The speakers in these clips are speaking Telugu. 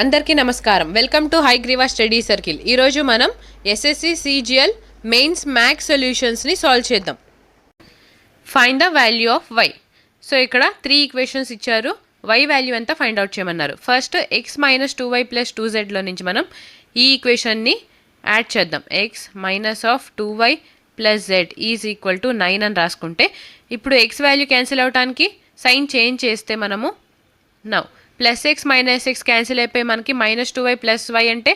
అందరికీ నమస్కారం. Welcome to Hayagriva study circle. ఈరోజు మనం ఎస్ఎస్సి సిజిఎల్ మెయిన్స్ మ్యాథ్స్ సొల్యూషన్స్ని సాల్వ్ చేద్దాం. Find the value of Y. So ఇక్కడ 3 ఈక్వేషన్స్ ఇచ్చారు. వై వాల్యూ ఎంత ఫైండ్ అవుట్ చేయమన్నారు. First X minus 2y plus 2zలో నుంచి మనం ఈ ఈక్వేషన్ని యాడ్ చేద్దాం. X minus of 2y plus z is equal to 9 అని రాసుకుంటే ఇప్పుడు ఎక్స్ వాల్యూ క్యాన్సిల్ అవడానికి సైన్ చేంజ్ చేస్తే మనము now plus X minus X cancel అయిపోయి మనకి మైనస్ 2y ప్లస్ వై అంటే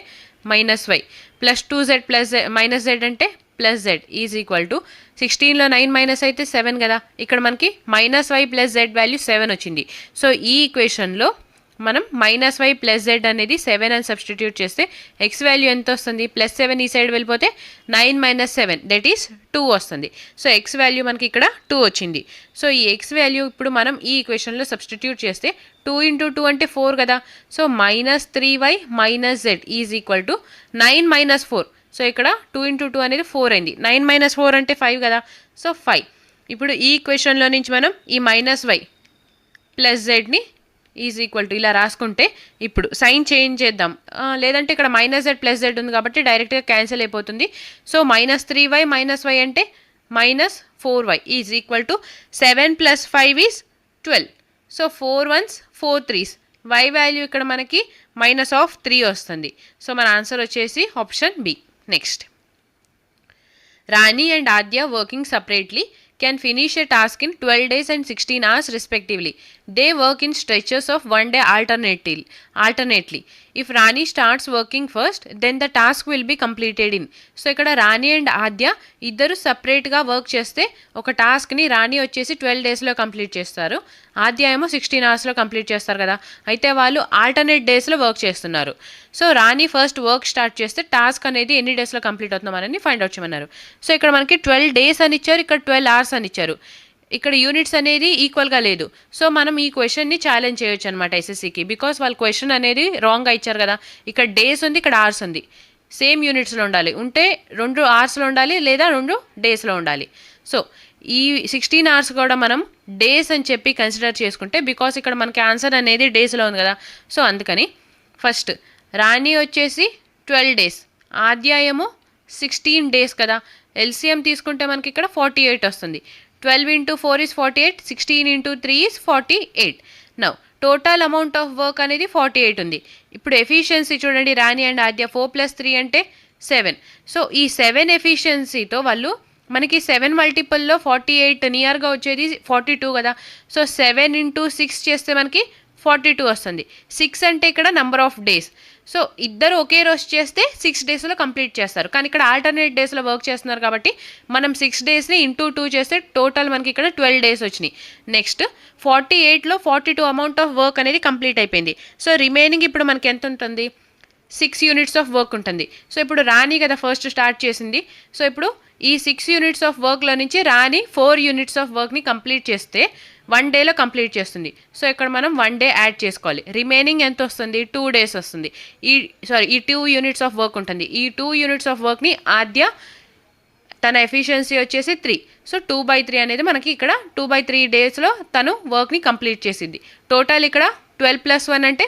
minus Y plus 2z plus minus Z అంటే plus Z is equal to 16లో 9 మైనస్ అయితే 7 కదా. ఇక్కడ మనకి minus Y plus Z value 7 వచ్చింది. సో ఈ ఈక్వేషన్లో మనం మైనస్ వై ప్లస్ జెడ్ అనేది 7 అని సబ్స్టిట్యూట్ చేస్తే ఎక్స్ వాల్యూ ఎంత వస్తుంది? ప్లస్ 7 ఈ సైడ్ వెళ్ళిపోతే 9 మైనస్ 7 దట్ ఈస్ 2 వస్తుంది. సో ఎక్స్ వాల్యూ మనకి ఇక్కడ 2 వచ్చింది. సో ఈ ఎక్స్ వాల్యూ ఇప్పుడు మనం ఈ ఈక్వేషన్లో సబ్స్టిట్యూట్ చేస్తే 2 ఇంటూ 2 అంటే 4 కదా. So minus 3y minus Z is equal to 9 minus 4. So ఇక్కడ 2 ఇంటూ 2 అనేది 4 అయింది. 9 మైనస్ 4 అంటే 5 కదా. సో 5. ఇప్పుడు ఈ ఈక్వేషన్లో నుంచి మనం ఈ మైనస్ వై ప్లస్ జెడ్ని ఈజ్ ఈక్వల్ టు ఇలా రాసుకుంటే ఇప్పుడు సైన్ చేంజ్ చేద్దాం. లేదంటే ఇక్కడ మైనస్ జెడ్ ప్లస్ జెడ్ ఉంది కాబట్టి డైరెక్ట్గా క్యాన్సిల్ అయిపోతుంది. So minus 3y minus Y అంటే minus 4y is equal to 7 plus 5 is 12. So 4 1s 4 3s y వాల్యూ ఇక్కడ మనకి మైనస్ ఆఫ్ 3 వస్తుంది. సో మన ఆన్సర్ వచ్చేసి option B. Next, Rani and Aadya working separately can finish a task in 12 days and 16 hours respectively. They work in stretches of 1 day alternately. If Rani starts working first, then the task will be completed in. So ఇక్కడ రాణి అండ్ ఆద్య ఇద్దరు సపరేట్గా వర్క్ చేస్తే ఒక టాస్క్ని రాణి వచ్చేసి 12 డేస్లో కంప్లీట్ చేస్తారు, ఆద్య ఏమో 16 అవర్స్లో కంప్లీట్ చేస్తారు కదా. అయితే వాళ్ళు ఆల్టర్నేట్ డేస్లో వర్క్ చేస్తున్నారు. సో రాణి ఫస్ట్ వర్క్ స్టార్ట్ చేస్తే టాస్క్ అనేది ఎన్ని డేస్లో కంప్లీట్ అవుతున్నామని ఫైండ్ అవుట్ చేయమన్నారు. సో ఇక్కడ మనకి 12 డేస్ అని ఇచ్చారు, ఇక్కడ 12 అవర్స్ అని ఇచ్చారు. ఇక్కడ యూనిట్స్ అనేది ఈక్వల్గా లేదు. సో మనం ఈ క్వశ్చన్ని ఛాలెంజ్ చేయొచ్చు అనమాట ఎస్ఎస్సికి. బికాస్ వాళ్ళు క్వశ్చన్ అనేది రాంగ్గా ఇచ్చారు కదా. ఇక్కడ డేస్ ఉంది, ఇక్కడ అవర్స్ ఉంది. సేమ్ యూనిట్స్లో ఉండాలి. ఉంటే 2 అవర్స్లో ఉండాలి లేదా 2 డేస్లో ఉండాలి. సో ఈ 16 అవర్స్ కూడా మనం డేస్ అని చెప్పి కన్సిడర్ చేసుకుంటే బికాస్ ఇక్కడ మనకి ఆన్సర్ అనేది డేస్లో ఉంది కదా. సో అందుకని ఫస్ట్ రాణి వచ్చేసి 12 డేస్, ఆద్యాయము 16 డేస్ కదా. ఎల్సిఎం తీసుకుంటే మనకి ఇక్కడ 48 వస్తుంది. 12 into 4 is 48, 16 into 3 is 48. Now total amount of work అనేది 48 ఉంది. ఇప్పుడు ఎఫిషియన్సీ చూడండి, రాణి అండ్ ఆద్య 4 ప్లస్ 3 అంటే 7. సో ఈ 7 ఎఫిషియన్సీతో వాళ్ళు మనకి 7 మల్టిపుల్లో 48 నియర్గా వచ్చేది 42 కదా. సో 7 ఇంటూ 6 చేస్తే మనకి 42 వస్తుంది. 6 అంటే ఇక్కడ నెంబర్ ఆఫ్ డేస్. సో ఇద్దరు ఒకే రోజు చేస్తే 6 డేస్లో కంప్లీట్ చేస్తారు. కానీ ఇక్కడ ఆల్టర్నేట్ డేస్లో వర్క్ చేస్తున్నారు కాబట్టి మనం 6 డేస్ని ఇంటూ 2 చేస్తే టోటల్ మనకి ఇక్కడ 12 డేస్ వచ్చినాయి. నెక్స్ట్ 48లో 42 అమౌంట్ ఆఫ్ వర్క్ అనేది కంప్లీట్ అయిపోయింది. సో రిమైనింగ్ ఇప్పుడు మనకి ఎంత ఉంటుంది? 6 యూనిట్స్ ఆఫ్ వర్క్ ఉంటుంది. సో ఇప్పుడు రాణి కదా ఫస్ట్ స్టార్ట్ చేసింది. సో ఇప్పుడు ఈ 6 యూనిట్స్ ఆఫ్ వర్క్లో నుంచి రాణి 4 యూనిట్స్ ఆఫ్ వర్క్ని కంప్లీట్ చేస్తే 1 డేలో కంప్లీట్ చేస్తుంది. సో ఇక్కడ మనం 1 డే యాడ్ చేసుకోవాలి. రిమైనింగ్ ఎంత వస్తుంది? 2 డేస్ వస్తుంది. ఈ 2 యూనిట్స్ ఆఫ్ వర్క్ ఉంటుంది. ఈ 2 యూనిట్స్ ఆఫ్ వర్క్ని ఆద్య తన ఎఫిషియన్సీ వచ్చేసి 3. సో 2/3 అనేది మనకి ఇక్కడ 2/3 డేస్లో తను వర్క్ని కంప్లీట్ చేసింది. టోటల్ ఇక్కడ 12 ప్లస్ 1 అంటే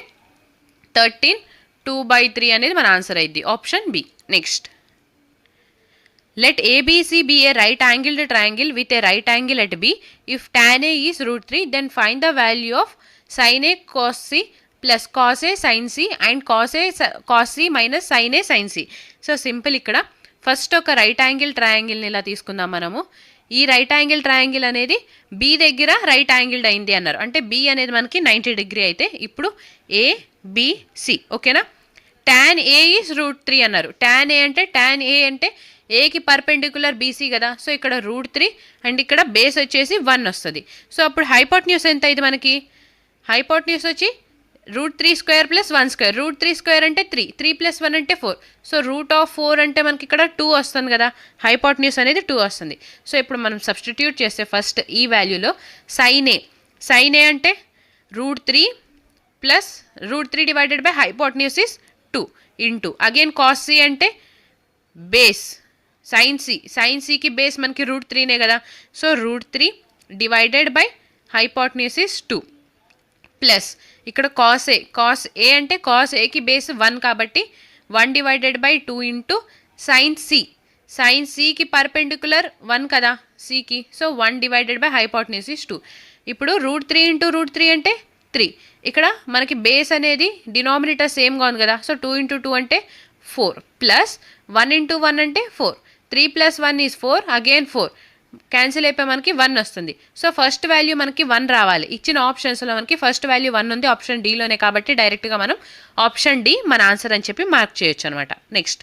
13, 2/3 అనేది మన ఆన్సర్ అయింది. Option B. Next, let ABC be a right angled triangle with a right angle at B. If tan A is √3, then find the value of sin A cos C plus cos A sin C and cos C minus sin A sin C. So simple, ఇక్కడ ఫస్ట్ ఒక రైట్ యాంగిల్ ట్రయాంగిల్ని ఇలా తీసుకుందాం మనము. ఈ రైట్ యాంగిల్ ట్రయాంగిల్ అనేది బి దగ్గర రైట్ యాంగిల్డ్ అయింది అన్నారు. అంటే బి అనేది మనకి 90 డిగ్రీ అయితే ఇప్పుడు ABC ఓకేనా. tan A ఈజ్ √3 అన్నారు. tan A అంటే ఏకి పర్పెండిక్యులర్ బీసీ కదా. సో ఇక్కడ √3 అండ్ ఇక్కడ బేస్ వచ్చేసి 1 వస్తుంది. సో అప్పుడు హైపోటెన్యూస్ ఎంత అయింది మనకి? హైపోటెన్యూస్ వచ్చి √3² + 1². √3² అంటే 3, 3 + 1 అంటే 4. సో √4 అంటే మనకి ఇక్కడ 2 వస్తుంది కదా. హైపోటెన్యూస్ అనేది 2 వస్తుంది. సో ఇప్పుడు మనం సబ్స్టిట్యూట్ చేస్తే ఫస్ట్ ఈ వాల్యూలో sin A అంటే √3 plus √3 divided by hypotenuse is 2 into again cos C అంటే బేస్ sin Cకి బేస్ మనకి √3నే కదా. So √3 divided by hypotenuse is 2 plus ఇక్కడ కాస్ ఏ అంటే కాస్ ఏకి బేస్ 1 కాబట్టి 1 డివైడెడ్ బై 2 ఇంటూ సైన్ సికి పర్పెండిక్యులర్ 1 కదా సికి, so 1 divided by hypotenuse is 2. ఇప్పుడు √3 ఇంటూ √3 అంటే 3. ఇక్కడ మనకి బేస్ అనేది డినామినేటర్ సేమ్గా ఉంది కదా, సో 2 ఇంటూ 2 అంటే 4 ప్లస్ 1 ఇంటూ 1 అంటే 4. 3 ప్లస్ 1 ఈజ్ 4, అగైన్ 4 క్యాన్సిల్ అయిపోయి మనకి 1 వస్తుంది. సో ఫస్ట్ వాల్యూ మనకి 1 రావాలి. ఇచ్చిన ఆప్షన్స్లో మనకి ఫస్ట్ వాల్యూ 1 ఉంది ఆప్షన్ డీలోనే, కాబట్టి డైరెక్ట్గా మనం ఆప్షన్ డి మన ఆన్సర్ అని చెప్పి మార్క్ చేయొచ్చు అనమాట. Next,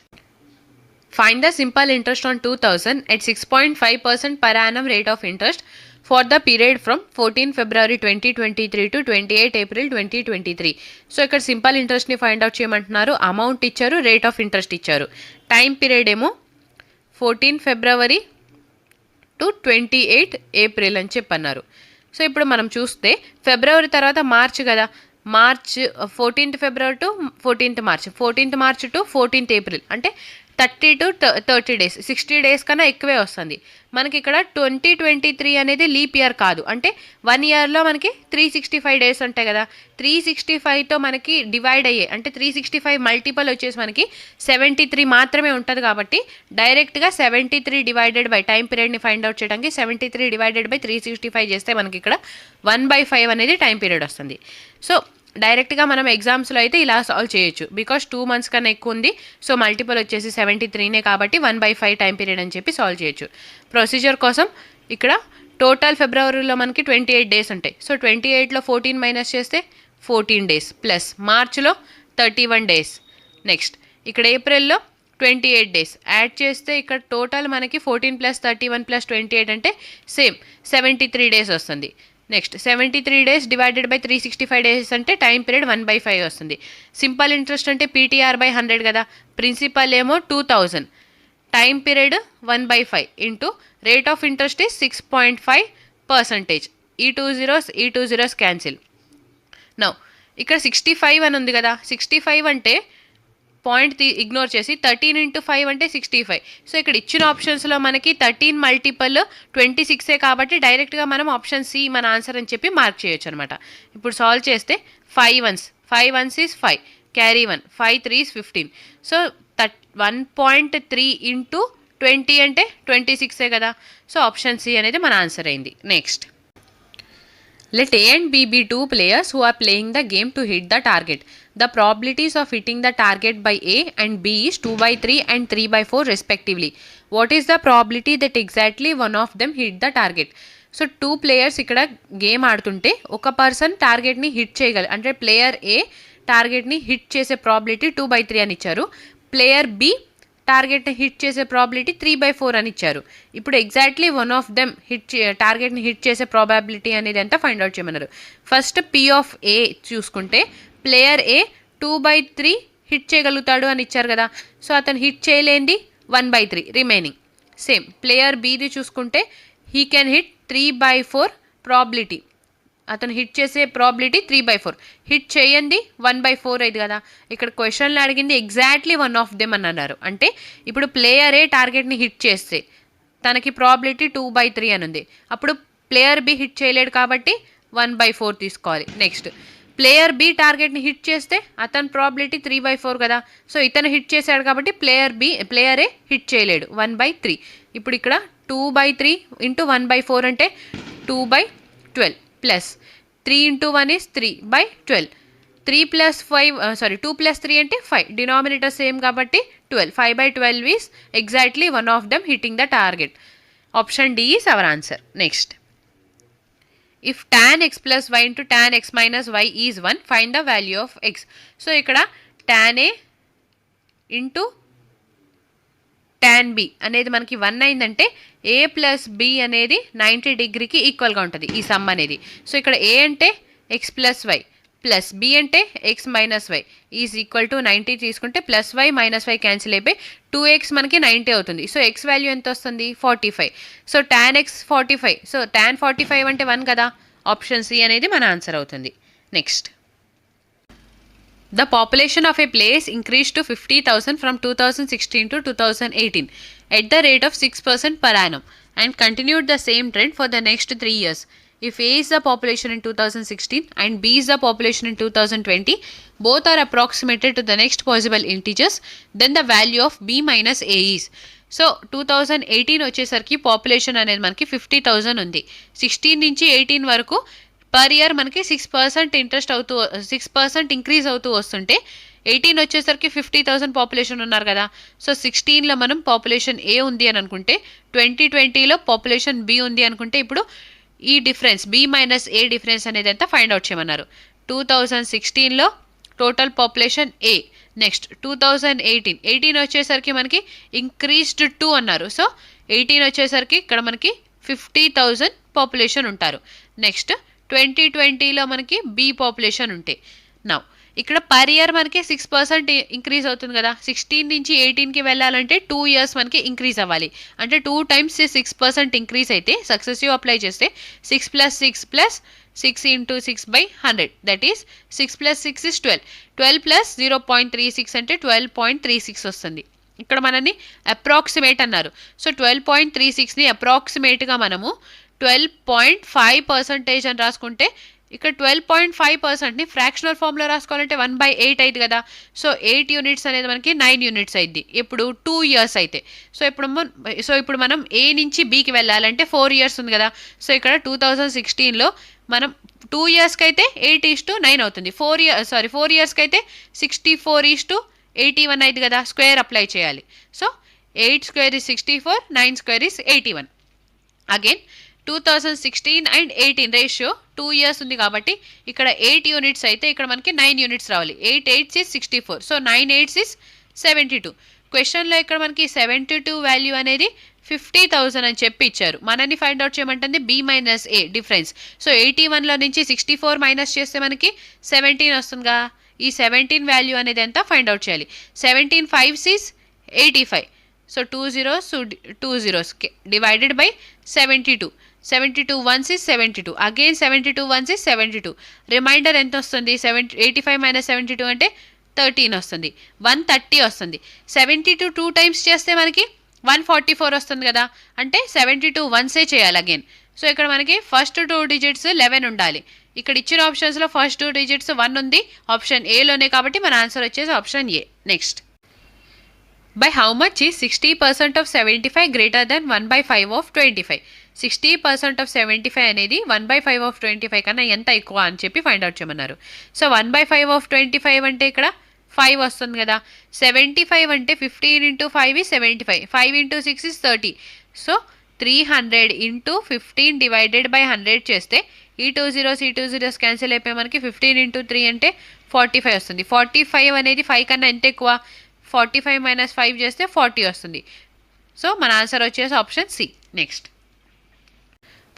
find the simple interest on 2000 at 6.5% per annum rate of interest for the period from 14 February 2023 to 28 April 2023. So ఇక్కడ సింపుల్ ఇంట్రెస్ట్ని ఫైండ్ అవుట్ చేయమంటున్నారు. అమౌంట్ ఇచ్చారు, రేట్ ఆఫ్ ఇంట్రెస్ట్ ఇచ్చారు. టైం పీరియడ్ ఏమో 14 ఫిబ్రవరి టు 28 ఏప్రిల్ అని చెప్పన్నారు. సో ఇప్పుడు మనం చూస్తే ఫిబ్రవరి తర్వాత మార్చ్ కదా, March 14th February to 14th March, 14th March to 14th April అంటే 30 to 30 డేస్, 60 డేస్ కన్నా ఎక్కువే వస్తుంది మనకి. ఇక్కడ 2023 అనేది లీప్ ఇయర్ కాదు, అంటే 1 ఇయర్లో మనకి 365 డేస్ ఉంటాయి కదా, 365తో మనకి డివైడ్ అయ్యే అంటే 365 మల్టిపల్ వచ్చేసి మనకి 73 మాత్రమే ఉంటుంది. కాబట్టి డైరెక్ట్గా 73 డివైడెడ్ బై టైం పీరియడ్ని ఫైండ్ అవుట్ చేయడానికి 73 డివైడెడ్ బై 365 చేస్తే మనకి ఇక్కడ 1/5 అనేది టైం పీరియడ్ వస్తుంది. సో డైరెక్ట్గా మనం ఎగ్జామ్స్లో అయితే ఇలా సాల్వ్ చేయొచ్చు, బికాస్ 2 months కన్నా ఎక్కువ ఉంది. సో మల్టిపుల్ వచ్చేసి 73నే కాబట్టి 1/5 టైం పీరియడ్ అని చెప్పి సాల్వ్ చేయొచ్చు. ప్రొసీజర్ కోసం ఇక్కడ టోటల్ ఫిబ్రవరిలో మనకి 28 డేస్ ఉంటాయి. సో 28లో 14 మైనస్ చేస్తే 14 డేస్ ప్లస్ మార్చ్లో 31 డేస్. నెక్స్ట్ ఇక్కడ ఏప్రిల్లో 28 డేస్ యాడ్ చేస్తే ఇక్కడ టోటల్ మనకి 14 + 31 + 28 అంటే సేమ్ 73 డేస్ వస్తుంది. Next 73 days divided by 365 days అంటే టైం పీరియడ్ 1/5 వస్తుంది. సింపుల్ ఇంట్రెస్ట్ అంటే పీటీఆర్ బై 100 కదా, ప్రిన్సిపల్ ఏమో 2000, time period 1/5 into rate of interest is 6.5%. ఈ 2 zeros క్యాన్సిల్. నౌ ఇక్కడ 65 అని ఉంది కదా, 65 అంటే పాయింట్ ఇగ్నోర్ చేసి 13 × 5 అంటే 65. సో ఇక్కడ ఇచ్చిన ఆప్షన్స్లో మనకి 13 మల్టిపల్ 26 కాబట్టి డైరెక్ట్గా మనం ఆప్షన్ సి మన ఆన్సర్ అని చెప్పి మార్క్ చేయొచ్చు అనమాట. ఇప్పుడు సాల్వ్ చేస్తే 5 ones is 5, carry 1, 5 3s 15. So 1.3 into 20 అంటే 26 కదా, సో ఆప్షన్ సి అనేది మన ఆన్సర్ అయింది. Next, let A and B be two players who are playing the game to hit the target. The probabilities of hitting the target by A and B is 2/3 and 3/4 respectively. What is the probability that exactly one of them hit the target? So 2 players ఇక్కడ గేమ్ ఆడుతుంటే ఒక పర్సన్ టార్గెట్ని హిట్ చేయగలరు, అంటే ప్లేయర్ ఏ టార్గెట్ని హిట్ చేసే ప్రాబిలిటీ 2/3 అని ఇచ్చారు, ప్లేయర్ బి టార్గెట్ని హిట్ చేసే ప్రాబిలిటీ 3/4 అని ఇచ్చారు. ఇప్పుడు ఎగ్జాక్ట్లీ వన్ ఆఫ్ దెమ్ టార్గెట్ని హిట్ చేసే ప్రాబబిలిటీ అనేది ఎంత ఫైండ్ అవుట్ చేయమన్నారు. ఫస్ట్ పి ఆఫ్ ఏ చూసుకుంటే ప్లేయర్ ఏ 2/3 హిట్ చేయగలుగుతాడు అని ఇచ్చారు కదా, సో అతను హిట్ చేయలేంది 1/3 రిమైనింగ్. సేమ్ ప్లేయర్ బీది చూసుకుంటే హీ కెన్ హిట్ 3/4 ప్రాబిలిటీ, అతను హిట్ చేసే ప్రాబిలిటీ 3/4, హిట్ చేయండి 1/4 అయింది కదా. ఇక్కడ క్వశ్చన్లో అడిగింది ఎగ్జాక్ట్లీ వన్ ఆఫ్ దెమ్ అని అన్నారు, అంటే ఇప్పుడు ప్లేయర్ ఏ టార్గెట్ని హిట్ చేస్తే తనకి ప్రాబిలిటీ 2/3 అని ఉంది, అప్పుడు ప్లేయర్ బి హిట్ చేయలేడు కాబట్టి 1/4 తీసుకోవాలి. నెక్స్ట్ ప్లేయర్ బి టార్గెట్ని హిట్ చేస్తే అతని ప్రాబిలిటీ 3/4 కదా, సో ఇతను హిట్ చేశాడు కాబట్టి ప్లేయర్ ఏ హిట్ చేయలేడు 1/3. ఇప్పుడు ఇక్కడ 2/3 ఇంటూ 1/4 అంటే 2/12 ప్లస్ 3 × 1 is 3/12. 2 + 3 అంటే 5, డినామినేటర్ సేమ్ కాబట్టి 12, 5/12 is exactly one of them hitting the target. Option D is our answer. Next, if tan x plus y into tan x minus y is 1, find the value of x. So ఇక్కడ tan a into tan b అనేది మనకి 1 అయిందంటే a ప్లస్ b అనేది 90 డిగ్రీకి ఈక్వల్గా ఉంటుంది ఈ సమ్ అనేది. సో ఇక్కడ a అంటే x plus y plus b అంటే x minus y is equal to 90 తీసుకుంటే plus y minus y cancel అయిపోయి 2x మనకి 90 అవుతుంది. సో x వాల్యూ ఎంత వస్తుంది 45. So tan x 45, so tan 45 అంటే 1 కదా, ఆప్షన్ సి అనేది మన ఆన్సర్ అవుతుంది. Next, the population of a place increased to 50,000 from 2016 to 2018 at the rate of 6% per annum and continued the same trend for the next 3 years. If A is the population in 2016 and B is the population in 2020, both are approximated to the next possible integers, then the value of B minus A is. So 2018 వచ్చేసరికి పాపులేషన్ అనేది మనకి 50,000 ఉంది. 16 నుంచి 18 వరకు పర్ ఇయర్ మనకి 6% ఇంట్రెస్ట్ అవుతూ 6% ఇంక్రీజ్ అవుతూ వస్తుంటే 18 వచ్చేసరికి 50,000 పాపులేషన్ ఉన్నారు కదా. సో 16లో మనం పాపులేషన్ ఏ ఉంది అని అనుకుంటే 2020లో పాపులేషన్ బి ఉంది అనుకుంటే ఇప్పుడు ఈ difference B minus a difference అనేది ఎంత ఫైండ్ అవుట్ చేయమన్నారు. 2016లో టోటల్ పాపులేషన్ ఏ, నెక్స్ట్ 2018 వచ్చేసరికి మనకి ఇంక్రీజ్డ్ 2 అన్నారు. సో 18 వచ్చేసరికి ఇక్కడ మనకి 50,000 పాపులేషన్ ఉంటారు. నెక్స్ట్ 2020లో మనకి బి పాపులేషన్ ఉంటే నౌ ఇక్కడ పర్ ఇయర్ మనకి 6% ఇంక్రీజ్ అవుతుంది కదా. 16 నుంచి 18కి వెళ్ళాలంటే 2 ఇయర్స్ మనకి ఇంక్రీజ్ అవ్వాలి. అంటే 2 టైమ్స్ 6% ఇంక్రీజ్ అయితే సక్సెసివ్ అప్లై చేస్తే 6 + 6 + 6 × 6/100 దట్ ఈస్ 6 + 6 is 12. 12 + 0.36 అంటే 12.36 వస్తుంది. ఇక్కడ మనని అప్రాక్సిమేట్ అన్నారు. సో 12.36ని అప్రాక్సిమేట్గా మనము 12.5% అని రాసుకుంటే ఇక్కడ 12.5%ని ఫ్రాక్షనల్ ఫామ్లో రాసుకోవాలంటే 1/8 అయింది కదా. సో 8 యూనిట్స్ అనేది మనకి 9 యూనిట్స్ అయింది ఇప్పుడు 2 ఇయర్స్ అయితే. సో ఇప్పుడు మనం ఏ నుంచి బీకి వెళ్ళాలంటే 4 ఇయర్స్ ఉంది కదా. సో ఇక్కడ 2016లో మనం 2 ఇయర్స్కి అయితే 8:9 అవుతుంది. 4 ఇయర్స్కి అయితే 64:81 అయింది కదా. స్క్వేర్ అప్లై చేయాలి. So 8² is 64, 9² is 81. Again 2016 and 18 ratio 2 years ఉంది కాబట్టి ఇక్కడ 8 యూనిట్స్ అయితే ఇక్కడ మనకి 9 యూనిట్స్ రావాలి. 8 8 is 64. So 9 8 is 72. క్వశ్చన్లో ఇక్కడ మనకి 72 వాల్యూ అనేది 50,000 అని చెప్పి ఇచ్చారు. మనని find out చేయమంటుంది B minus a difference. So 81లో నుంచి 64 మైనస్ చేస్తే మనకి 17 వస్తుందిగా. ఈ 17 వాల్యూ అనేది ఎంత ఫైండ్ అవుట్ చేయాలి. 17 5s is 85. So 2 zeros divided by 72. 72 1s is 72. Again 72 1s is 72. Remainder ఎంత వస్తుంది. 85 - 72 అంటే 13 వస్తుంది. 130 వస్తుంది. 72 2 టైమ్స్ చేస్తే మనకి 144 వస్తుంది కదా. అంటే 72 1సే చేయాలి అగైన్. సో ఇక్కడ మనకి ఫస్ట్ 2 డిజిట్స్ 11 ఉండాలి. ఇక్కడ ఇచ్చిన ఆప్షన్స్లో ఫస్ట్ 2 డిజిట్స్ 1 ఉంది ఆప్షన్ ఏలోనే కాబట్టి మన ఆన్సర్ వచ్చేసి option A. Next, by how much is 60% of 75 greater than 1/5 of 25? 60% of 75 అనేది 1/5 of 25 కన్నా ఎంత ఎక్కువ అని చెప్పి ఫైండ్ అవుట్ చేయమన్నారు. సో 1/5 of 25 అంటే ఇక్కడ 5 వస్తుంది కదా. 75 అంటే 15 × 5 is 75. 5 × 6 is 30. So 300 × 15 divided by 100 చేస్తే ఈ 2 zeros క్యాన్సిల్ అయిపోయి మనకి 15 × 3 అంటే 45 వస్తుంది. 45 అనేది 5 కన్నా ఎంత ఎక్కువ. 45 - 5 చేస్తే 40 వస్తుంది. సో మన ఆన్సర్ వచ్చేసి option C. Next,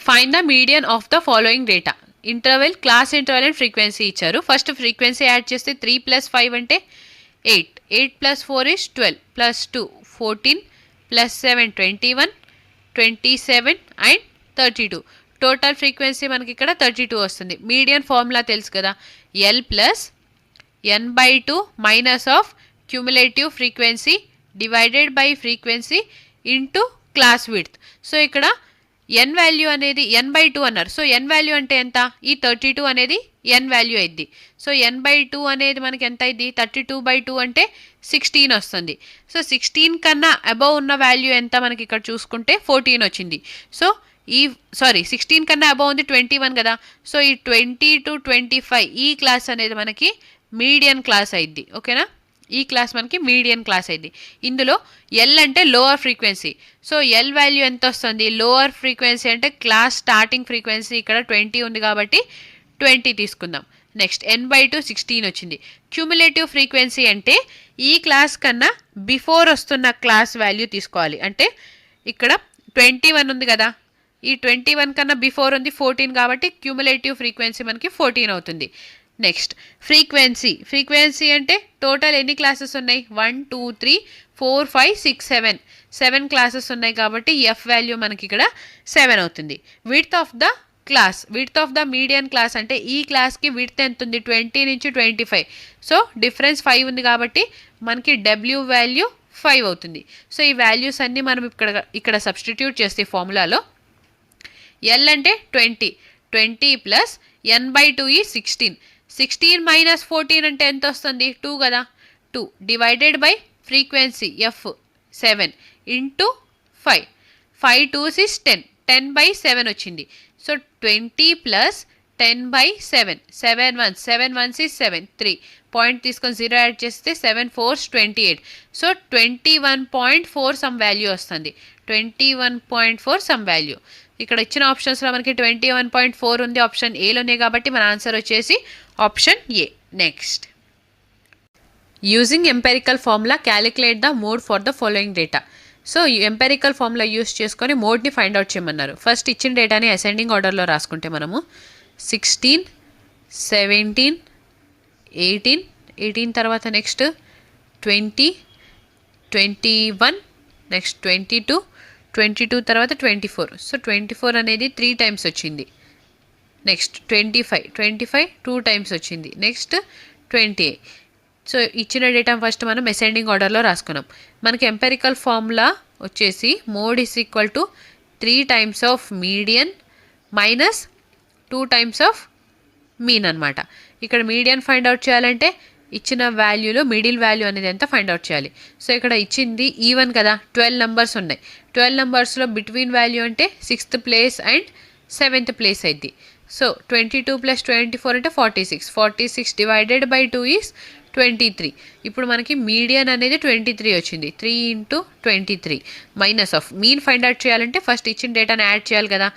find the median of the following data. Interval, class interval and frequency ఇచ్చారు. ఫస్ట్ ఫ్రీక్వెన్సీ యాడ్ చేస్తే 3 + 5 అంటే 8. 8 + 4 is 12 + 2 14 + 7 21 27 అండ్ 32. టోటల్ ఫ్రీక్వెన్సీ మనకి ఇక్కడ 32 వస్తుంది. మీడియన్ ఫార్ములా తెలుసు కదా. L + n/2 minus of cumulative frequency divided by frequency into class width. So ఇక్కడ n వాల్యూ అనేది n/2 అన్నారు. సో n వాల్యూ అంటే ఎంత. ఈ 32 అనేది n వాల్యూ అయింది. సో n/2 అనేది మనకి ఎంత అయింది. 32/2 అంటే 16 వస్తుంది. సో 16 కన్నా అబవ్ ఉన్న వాల్యూ ఎంత మనకి ఇక్కడ చూసుకుంటే 14 వచ్చింది. సో 16 కన్నా అబవ్ ఉంది 21 కదా. సో ఈ 20 to 25 ఈ క్లాస్ అనేది మనకి మీడియన్ క్లాస్ అయింది. ఓకేనా. ఈ క్లాస్ మనకి మీడియన్ క్లాస్ అయింది. ఇందులో ఎల్ అంటే lower frequency. So L value ఎంత వస్తుంది. లోవర్ ఫ్రీక్వెన్సీ అంటే క్లాస్ స్టార్టింగ్ ఫ్రీక్వెన్సీ ఇక్కడ 20 ఉంది కాబట్టి 20 తీసుకుందాం. నెక్స్ట్ n/2 16 వచ్చింది. క్యూములేటివ్ ఫ్రీక్వెన్సీ అంటే ఈ క్లాస్ కన్నా బిఫోర్ వస్తున్న క్లాస్ వాల్యూ తీసుకోవాలి. అంటే ఇక్కడ 21 ఉంది కదా. ఈ 21 కన్నా బిఫోర్ ఉంది 14 కాబట్టి క్యూములేటివ్ ఫ్రీక్వెన్సీ మనకి 14 అవుతుంది. నెక్స్ట్, ఫ్రీక్వెన్సీ అంటే టోటల్ ఎన్ని క్లాసెస్ ఉన్నాయి. 1 2 3 4 5 6 7 క్లాసెస్ ఉన్నాయి కాబట్టి ఎఫ్ వాల్యూ మనకి ఇక్కడ 7 అవుతుంది. Width of the median class అంటే ఈ క్లాస్కి విడ్త్ ఎంత ఉంది 20 నుంచి 25. సో డిఫరెన్స్ 5 ఉంది కాబట్టి మనకి డబ్ల్యూ వాల్యూ 5 అవుతుంది. సో ఈ వాల్యూస్ అన్నీ మనం ఇక్కడ సబ్స్టిట్యూట్ చేస్తే ఫార్ములాలో ఎల్ అంటే 20, 20 ప్లస్ n/2 ఈజ్ 16. 16 మైనస్ 14 అంటే ఎంత వస్తుంది? 2 కదా. 2 divided by frequency F 7 into 5. 5 2s is 10. 10/7 వచ్చింది. So 20 plus 10/7. 7 1s is 7. 3 point తీసుకొని 0 యాడ్ చేస్తే 7 4s 28. సో 21.4 సమ్ వాల్యూ వస్తుంది. 21.4 సమ్ వాల్యూ. ఇక్కడ ఇచ్చిన ఆప్షన్స్లో మనకి 21.4 ఉంది ఆప్షన్ ఏలోనే, కాబట్టి మన ఆన్సర్ వచ్చేసి option A. Next, using empirical formula calculate the mode for the following data. So empirical formula use చేసుకొని మోడ్ని ఫైండ్ అవుట్ చేయమన్నారు. ఫస్ట్ ఇచ్చిన డేటాని అసెండింగ్ ఆర్డర్లో రాసుకుంటే మనము 16, 17, 18 తర్వాత నెక్స్ట్ 20, 21, నెక్స్ట్ 22 తర్వాత 24. సో 24 అనేది 3 టైమ్స్ వచ్చింది. నెక్స్ట్ 25 2 టైమ్స్ వచ్చింది. నెక్స్ట్ 28. సో ఇచ్చిన డేటా ఫస్ట్ మనం అసెండింగ్ ఆర్డర్లో రాసుకున్నాం. మనకి ఎంపెరికల్ ఫార్ములా వచ్చేసి mode is equal to 3 times of median minus 2 times of mean అనమాట. ఇక్కడ మీడియన్ ఫైండ్ అవుట్ చేయాలంటే ఇచ్చిన వాల్యూలో మిడిల్ వాల్యూ అనేది ఎంత ఫైండ్ అవుట్ చేయాలి. సో ఇక్కడ ఇచ్చింది ఈవెన్ కదా, 12 నెంబర్స్ ఉన్నాయి. 12 నెంబర్స్లో బిట్వీన్ వాల్యూ అంటే 6th place and 7th place అయింది. సో 22 ప్లస్ 24 అంటే 46. 46 డివైడెడ్ బై 2 ఈజ్ 23. ఇప్పుడు మనకి మీడియన్ అనేది 23 వచ్చింది. 3 into 23 minus of mean find out చేయాలంటే ఫస్ట్ ఇచ్చిన డేటాని యాడ్ చేయాలి కదా.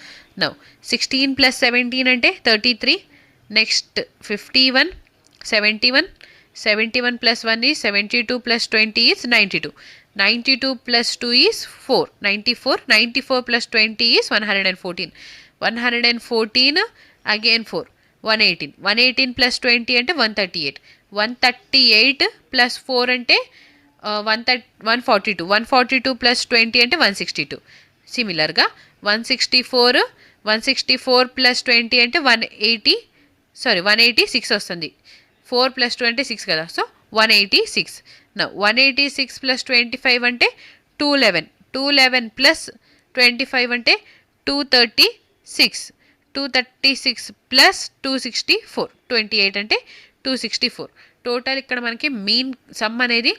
నౌ 16 ప్లస్ 17 అంటే 33. Next 51, 71 plus 1 is 72 plus 20 is 92. 92 plus 2 is 4. 94 plus 20 is 114. 114 again 4. 118 plus 20 అంటే 138. 138 ప్లస్ 4 అంటే 142. 142 ప్లస్ 20 అంటే 162. సిమిలర్గా 164 ప్లస్ 20 అంటే 186 వస్తుంది. 4 ప్లస్ 2 అంటే 6 కదా. సో 186. 186 ప్లస్ 25 అంటే 211. 211 ప్లస్ 25 అంటే 236. 236 ప్లస్ 264 28 అంటే 264. టోటల్ ఇక్కడ మనకి మీన్ సమ్ అనేది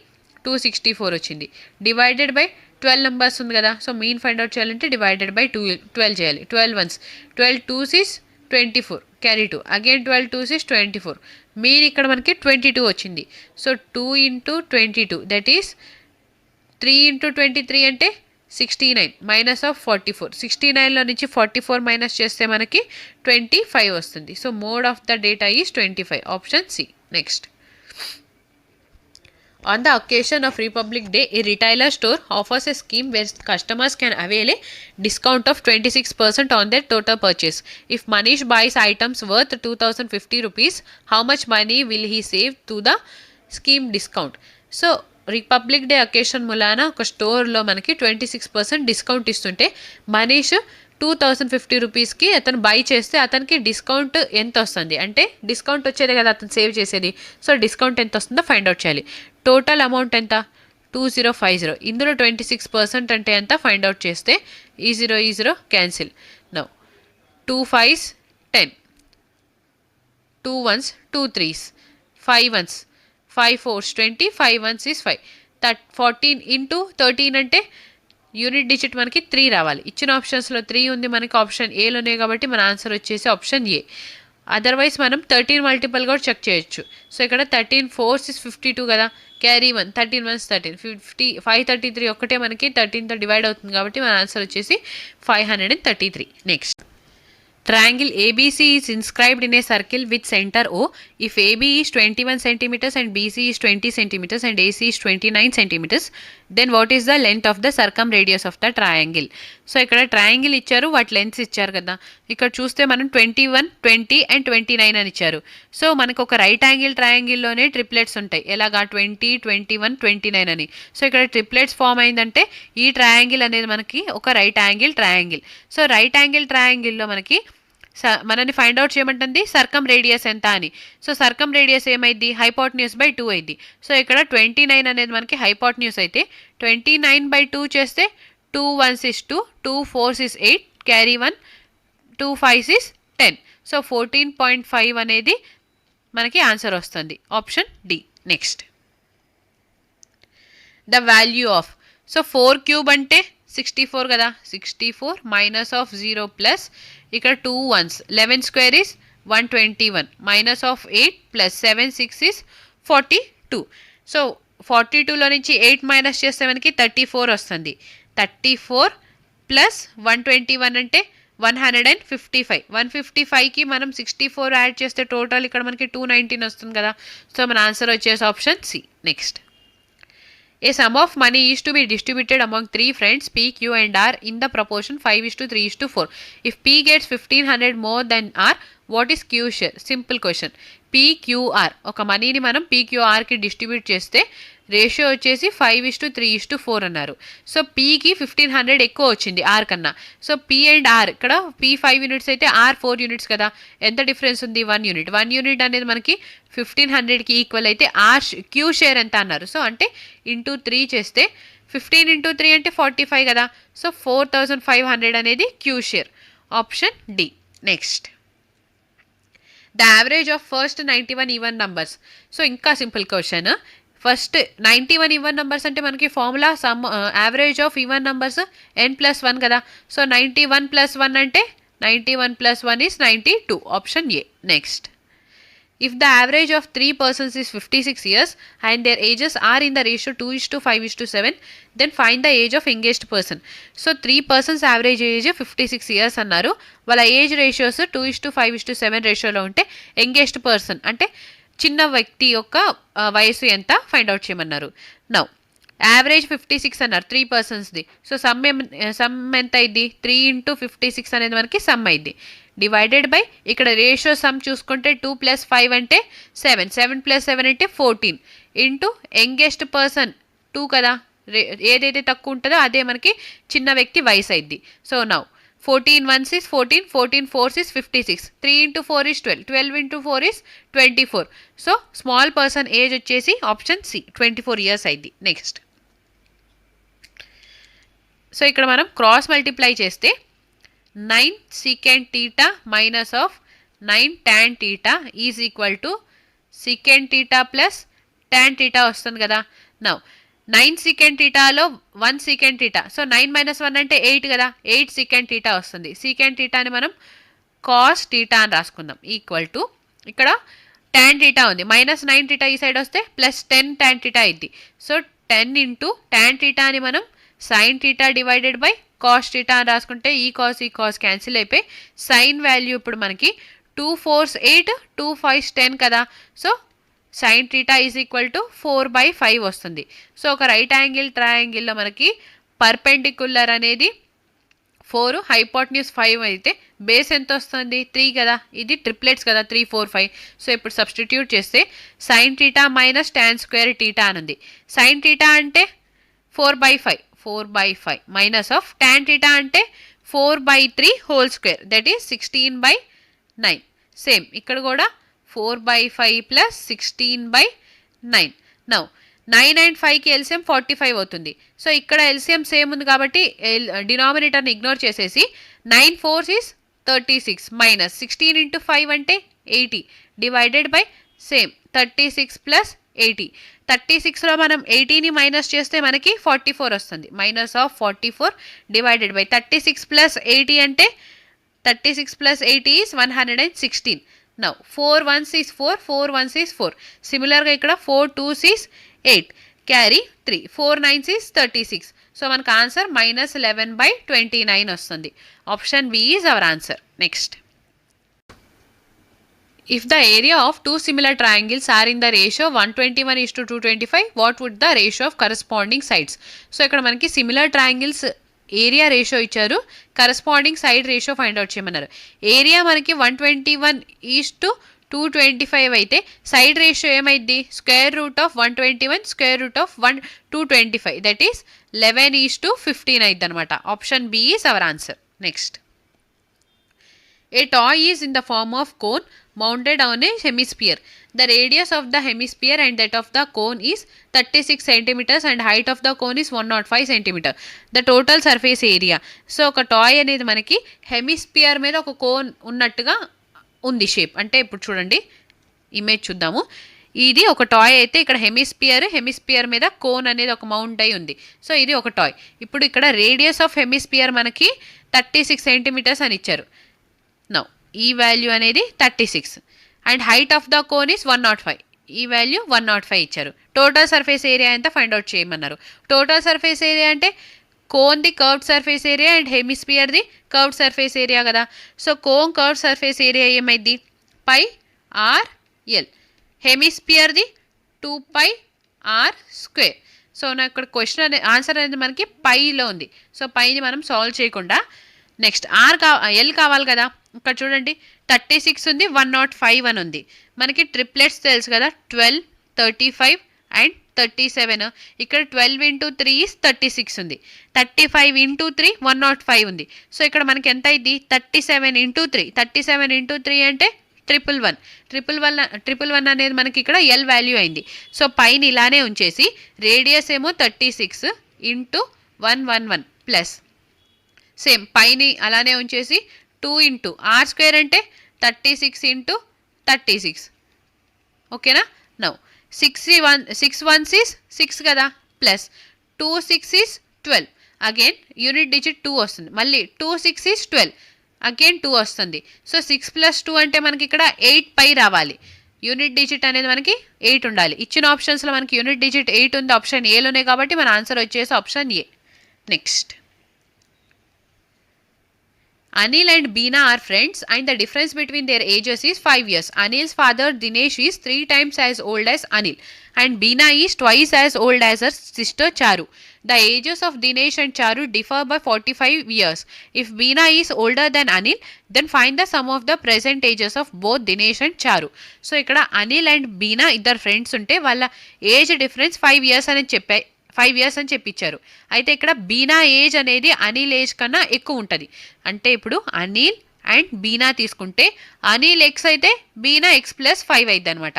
264 వచ్చింది. డివైడెడ్ బై 12 నెంబర్స్ ఉంది కదా. సో మీన్ ఫైండ్ అవుట్ చేయాలంటే డివైడెడ్ బై 12 చేయాలి. 12 1s 12 2s is 24. Carry 2 again 12 2s is 24. Mean ఇక్కడ మనకి 22 వచ్చింది. So 2 into 22 that is 3 into 23 అంటే 69 మైనస్ ఆఫ్ 44. 69లో నుంచి 44 మైనస్ చేస్తే మనకి 25 వస్తుంది. So mode of the data is 25. Option C. Next, on the occasion of Republic Day, a retailer store offers a scheme where customers can avail a discount of 26% on their total purchase. If Manish buys items worth 2050 rupees, how much money will he save to the scheme discount? So republic day occasion మూలాన ఒక స్టోర్లో మనకి 26% డిస్కౌంట్ ఇస్తుంటే మనీష్ 2050 రూపీస్కి అతను బై చేస్తే అతనికి డిస్కౌంట్ ఎంత వస్తుంది అంటే డిస్కౌంట్ వచ్చేదే కదా అతను సేవ్ చేసేది. సో డిస్కౌంట్ ఎంత వస్తుందో ఫైండ్ అవుట్ చేయాలి. టోటల్ అమౌంట్ ఎంత? 2050. ఇందులో 26% అంటే ఎంత ఫైండ్ అవుట్ చేస్తే ఈ 0 cancel. Now 2 5s 10, 2 1s 2 3s, 5 1s 5 4s 20, 5 1s is 5. 14 into 13 అంటే యూనిట్ డిజిట్ మనకి 3 రావాలి. ఇచ్చిన ఆప్షన్స్లో 3 ఉంది మనకి ఆప్షన్ ఏలోనే, కాబట్టి మన ఆన్సర్ వచ్చేసి ఆప్షన్ ఏ. అదర్వైజ్ మనం 13 మల్టిపుల్ కూడా చెక్ చేయొచ్చు. సో ఇక్కడ 13 4s is 52 కదా, క్యారీ 1 13 1s 13 50 533 ఒక్కటే మనకి 13తో డివైడ్ అవుతుంది, కాబట్టి మన ఆన్సర్ వచ్చేసి 533. Next, triangle ABC is inscribed in a circle with center O. If AB is 21 centimeters and BC is 20 centimeters and AC is 29 centimeters, then what is the length of the circumradius of the triangle? So ఇక్కడ ట్రయాంగిల్ ఇచ్చారు, వాటి లెంత్స్ ఇచ్చారు కదా. ఇక్కడ చూస్తే మనం 21 20 అండ్ 29 అని ఇచ్చారు. సో మనకు ఒక రైట్ యాంగిల్ ట్రయాంగిల్లోనే ట్రిప్లెట్స్ ఉంటాయి. ఎలాగా 20 21 29 అని. సో ఇక్కడ ట్రిప్లెట్స్ ఫామ్ అయిందంటే ఈ ట్రయాంగిల్ అనేది మనకి ఒక right angle triangle. So right angle ట్రయాంగిల్లో మనని ఫైండ్ అవుట్ చేయమంటుంది సర్కమ్ రేడియస్ ఎంత అని. సో సర్కమ్ రేడియస్ ఏమైంది? హైపోటన్యూస్ బై 2 అయింది. సో ఇక్కడ 29 అనేది మనకి హైపోటన్యూస్ అయితే 29 బై 2 చేస్తే 2 1s is 2, 2 4s is 8, carry 1, 2 5s is 10. So 14.5 అనేది మనకి ఆన్సర్ వస్తుంది. Option D. Next the value of. So 4 cube అంటే 64 కదా, 64 మైనస్ ఆఫ్ 0 ప్లస్ ఇక్కడ 2 1s 11 square is 121 minus of 8 plus 7 6 is 42. So 42లో నుంచి 8 మైనస్ చేస్తే మనకి 34 వస్తుంది. 34 ప్లస్ 121 అంటే 155. 155కి మనం 64 యాడ్ చేస్తే టోటల్ ఇక్కడ మనకి 219 వస్తుంది కదా. సో మన ఆన్సర్ వచ్చేసి option C. Next A sum of money is to be distributed among 3 friends P, Q and R in the proportion 5:3:4. If P gets 1500 more than R, what is Q share? Simple question. PQR ఒక మనీని మనం PQRకి డిస్ట్రిబ్యూట్ చేస్తే రేషియో వచ్చేసి 5:3:4 అన్నారు. సో పీకి 1500 ఎక్కువ వచ్చింది ఆర్ కన్నా. సో పీ అండ్ ఆర్ ఇక్కడ పీ 5 యూనిట్స్ అయితే ఆర్ 4 యూనిట్స్ కదా. ఎంత డిఫరెన్స్ ఉంది? 1 యూనిట్. 1 యూనిట్ అనేది మనకి 1500కి ఈక్వల్ అయితే ఆర్ క్యూ షేర్ ఎంత అన్నారు. సో అంటే ఇంటూ 3 చేస్తే 15 ఇంటూ 3 అంటే 45 కదా. సో 4500 అనేది Q share. Option D. Next the average of first 91 even numbers. So ఇంకా simple question. First 91 even numbers అంటే మనకి formula sum average of even numbers n+1 కదా. సో 91 + 1 అంటే 91 + 1 is 92. Option A. Next if the average of 3 persons is 56 years and their ages are in the ratio 2:5:7, then find the age of engaged person. So 3 persons average age 56 years అన్నారు. వాళ్ళ ఏజ్ రేషియోస్ 2:5:7 రేషియోలో ఉంటే ఎంగేజ్డ్ పర్సన్ అంటే చిన్న వ్యక్తి యొక్క వయసు ఎంత ఫైండ్ అవుట్ చేయమన్నారు. నౌ యావరేజ్ 56 అన్నారు 3 పర్సన్స్ది. సో సమ్ ఎంత అయింది? 3 × 56 అనేది మనకి సమ్ అయింది. డివైడెడ్ బై ఇక్కడ రేషియో సమ్ చూసుకుంటే 2 + 5 అంటే 7, 7 + 7 అంటే 14 ఇంటూ యంగెస్ట్ పర్సన్ 2 కదా. ఏదైతే తక్కువ ఉంటుందో అదే మనకి చిన్న వ్యక్తి వయసు అయింది. So now 14 1s is 14, 14 4s is 56, 3 × 4 is 12, 12 × 4 is 24. So small person age వచ్చేసి ఆప్షన్ సి 24 ఇయర్స్ అయింది. నెక్స్ట్ సో ఇక్కడ మనం క్రాస్ మల్టిప్లై చేస్తే 9 secant theta minus of 9 tan theta is equal to secant theta plus tan theta వస్తుంది కదా. Now 9 secant thetaలో 1 secant theta. So 9 - 1 అంటే 8 కదా. 8 secant theta వస్తుంది. secant thetaని మనం cos theta అని రాసుకుందాం. ఈక్వల్ టు ఇక్కడ tan theta ఉంది. -9 theta ఈ సైడ్ వస్తే +10 tan theta అయింది. సో 10 × tan theta అని మనం sin theta divided by cos theta అని రాసుకుంటే ఈ కాస్ క్యాన్సిల్ అయిపోయి సైన్ వాల్యూ ఇప్పుడు మనకి 2 4s 8, 2 5s 10 కదా. So sine theta is equal to 4/5 వస్తుంది. సో ఒక రైట్ యాంగిల్ ట్రయాంగిల్లో మనకి పర్పెండిక్యులర్ అనేది 4, హైపోటెన్యూస్ 5 అయితే బేస్ ఎంత వస్తుంది? 3 కదా. ఇది ట్రిప్లెట్స్ కదా 3 4 5. సో ఇప్పుడు సబ్స్టిట్యూట్ చేస్తే sine theta minus tan square theta అని ఉంది. సైన్ థీటా అంటే 4/5 మైనస్ ఆఫ్ tan theta అంటే 4/3 whole square that is 16/9. Same ఇక్కడ కూడా 4/5 + 16/9. నౌ 9 and 5కి ఎల్సిఎం 45 అవుతుంది. సో ఇక్కడ ఎల్సిఎం సేమ్ ఉంది కాబట్టి డినామినేటర్ని ఇగ్నోర్ చేసేసి 9 4s is 36 మైనస్ 16 × 5 అంటే 80 డివైడెడ్ బై సేమ్ 36 + 80. 36లో మనం 80ని మైనస్ చేస్తే మనకి 44 వస్తుంది. -44 డివైడెడ్ బై 36 + 80 అంటే 36 + 80 is 116. Now 4 1s is 4, 4 1s is 4. సిమిలర్గా ఇక్కడ 4 2s is 8, carry 3, 4 9s is 36. So మనకు ఆన్సర్ -11/29 వస్తుంది. Option B is our answer. Next if the area of two similar triangles are in the ratio 121:225, what would the ratio of corresponding sides? So ఇక్కడ మనకి సిమిలర్ ట్రయాంగిల్స్ ఏరియా రేషియో ఇచ్చారు, corresponding side ratio find out చేయమన్నారు. ఏరియా మనకి 121:225 అయితే సైడ్ రేషియో ఏమైంది? √121 √225 దట్ ఈస్ 11:15 అయింది అనమాట. Option B is our answer. Next A toy is in the form of cone mounted on a hemisphere. The radius of the hemisphere and that of the cone is 36 centimeters and height of the cone is 105 centimeter. The total surface area. So ఒక టాయ్ అనేది మనకి హెమిస్పియర్ మీద ఒక కోన్ ఉన్నట్టుగా ఉంది షేప్. అంటే ఇప్పుడు చూడండి ఇమేజ్ చూద్దాము. ఇది ఒక టాయ్ అయితే ఇక్కడ హెమిస్పియర్ మీద కోన్ అనేది ఒక మౌంట్ అయి ఉంది. సో ఇది ఒక టాయ్. ఇప్పుడు ఇక్కడ రేడియస్ ఆఫ్ హెమిస్పియర్ మనకి 36 సెంటీమీటర్స్ అని ఇచ్చారు. నౌ ఈ వాల్యూ అనేది 36 and height of the cone is 105. ఈ వాల్యూ 105 ఇచ్చారు. టోటల్ సర్ఫేస్ ఏరియా ఎంత ఫైండ్ అవుట్ చేయమన్నారు. టోటల్ సర్ఫేస్ ఏరియా అంటే కోన్ది కర్వ్డ్ సర్ఫేస్ ఏరియా అండ్ హెమిస్పియర్ది కర్వ్డ్ సర్ఫేస్ ఏరియా కదా. So cone curved surface area ఏమైంది పై ఆర్ ఎల్, హెమిస్పియర్ది 2πr స్క్వేర్. సో నా ఇక్కడ క్వశ్చన్ అనేది ఆన్సర్ అనేది మనకి పైలో ఉంది. సో పైని మనం సాల్వ్ చేయకుండా నెక్స్ట్ ఎల్ కావాలి కదా. ఇక్కడ చూడండి 36 ఉంది, 105 అని ఉంది. మనకి ట్రిప్లెట్స్ తెలుసు కదా 12, 35 అండ్ 37. ఇక్కడ 12 into 3 is 36 ఉంది. 35 into 3 105 ఉంది. సో ఇక్కడ మనకి ఎంత అయింది 37 into 3. 37 into 3 అంటే 111 అనేది మనకి ఇక్కడ ఎల్ వాల్యూ అయింది. సో పైన ఇలానే ఉంచేసి రేడియస్ ఏమో 36 into 111 ప్లస్ సేమ్ పైని అలానే ఉంచేసి 2 into r స్క్వేర్ అంటే 36 into 36. ఓకేనా. నౌ 6 ones is 6 కదా plus 2 6 is 12. Again unit digit 2 వస్తుంది. మళ్ళీ 2 6 is 12. అగైన్ 2 వస్తుంది. సో 6 + 2 అంటే మనకి ఇక్కడ 8 పై రావాలి. యూనిట్ డిజిట్ అనేది మనకి 8 ఉండాలి. ఇచ్చిన ఆప్షన్స్లో మనకి యూనిట్ డిజిట్ 8 ఉంది ఆప్షన్ ఏలోనే కాబట్టి మన ఆన్సర్ వచ్చేసి option A. Next Anil and Beena are friends and the difference between their ages is 5 years. Anil's father Dinesh is 3 times as old as Anil and Beena is twice as old as her sister Charu. The ages of Dinesh and Charu differ by 45 years. If Beena is older than Anil, then find the sum of the present ages of both Dinesh and Charu. So ikkada Anil and Beena iddar friends unte valla age difference 5 years అని చెప్పాయి. 5 years అని చెప్పించారు. అయితే ఇక్కడ బీనా ఏజ్ అనేది అనిల్ ఏజ్ కన్నా ఎక్కువ ఉంటుంది. అంటే ఇప్పుడు అనిల్ అండ్ బీనా తీసుకుంటే అనిల్ ఎక్స్ అయితే బీనా x+5 అయింది అనమాట.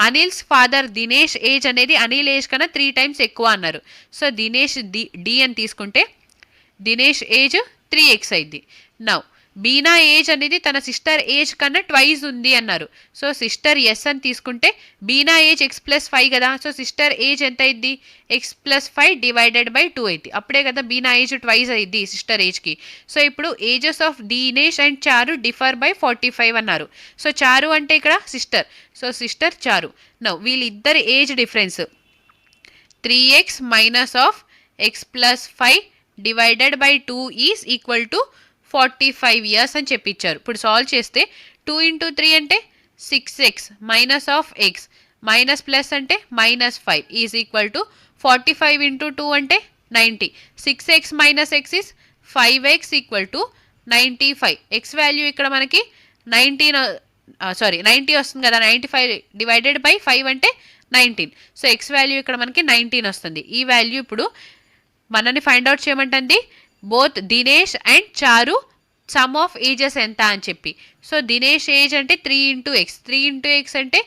అనిల్స్ ఫాదర్ దినేష్ ఏజ్ అనేది అనిల్ ఏజ్ కన్నా 3 times ఎక్కువ అన్నారు. సో దినేష్ డి అని తీసుకుంటే దినేష్ ఏజ్ 3x అయింది. నౌ బీనా ఏజ్ అనేది తన సిస్టర్ ఏజ్ కన్నా ట్వైస్ ఉంది అన్నారు. సో సిస్టర్ ఎస్ అని తీసుకుంటే బీనా ఏజ్ x+5 కదా. సో సిస్టర్ ఏజ్ ఎంత అయింది x+5 డివైడెడ్ బై 2 అయింది. అప్పుడే కదా బీనా ఏజ్ ట్వైస్ అయింది సిస్టర్ ఏజ్కి. సో ఇప్పుడు ఏజెస్ ఆఫ్ దినేష్ అండ్ చారు డిఫర్ బై 45 అన్నారు. సో చారు అంటే ఇక్కడ సిస్టర్. సో సిస్టర్ చారు. నౌ వీళ్ళిద్దరి age difference 3x minus of x+5 divided by 2 is equal to 45 years అని చెప్పించారు. ఇప్పుడు సాల్వ్ చేస్తే 2 into 3 అంటే 6x minus of X minus plus అంటే -5 ఈజ్ ఈక్వల్ టు 45 into 2 అంటే 90. 6x minus X is 5x equal to 95. X value ఇక్కడ మనకి 90 వస్తుంది కదా. 95 డివైడెడ్ బై 5 అంటే 19. సో ఎక్స్ వాల్యూ ఇక్కడ మనకి 19 వస్తుంది. ఈ వాల్యూ ఇప్పుడు మనని ఫైండ్ అవుట్ చేయమంటుంది both Dinesh and Charu sum of ages ఎంత అని చెప్పి. సో దినేష్ ఏజ్ అంటే 3 into x. 3 into x అంటే